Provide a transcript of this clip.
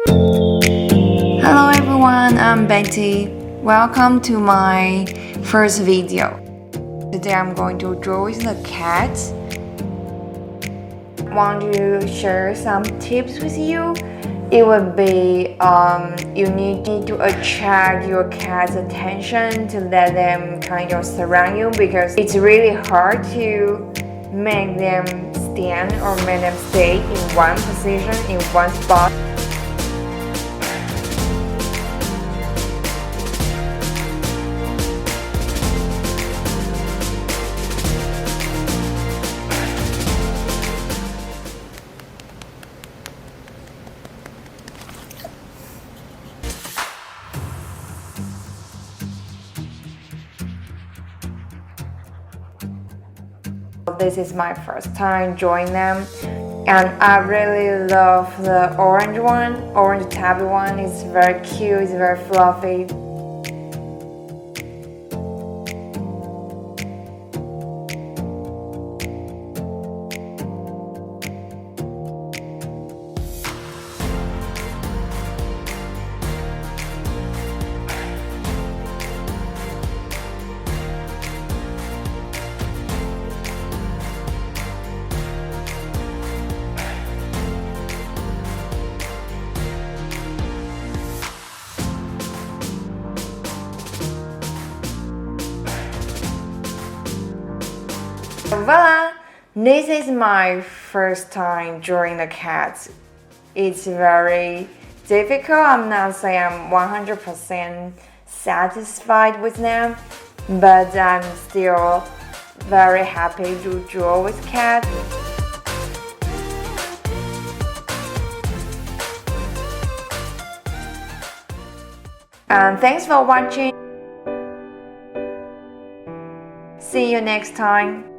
Hello everyone, I'm Betty. Welcome to my first video. Today I'm going to draw with the cat. I want to share some tips with you. It would be you need to attract your cat's attention to let them kind of surround you, because it's really hard to make them stand or make them stay in one position, in one spot. This is my first time drawing them, and I really love the orange one. Orange tabby one is very cute, it's very fluffy. Voila! This is my first time drawing the cats. It's very difficult. I'm not saying I'm 100% satisfied with them, but I'm still very happy to draw with cats. And thanks for watching. See you next time.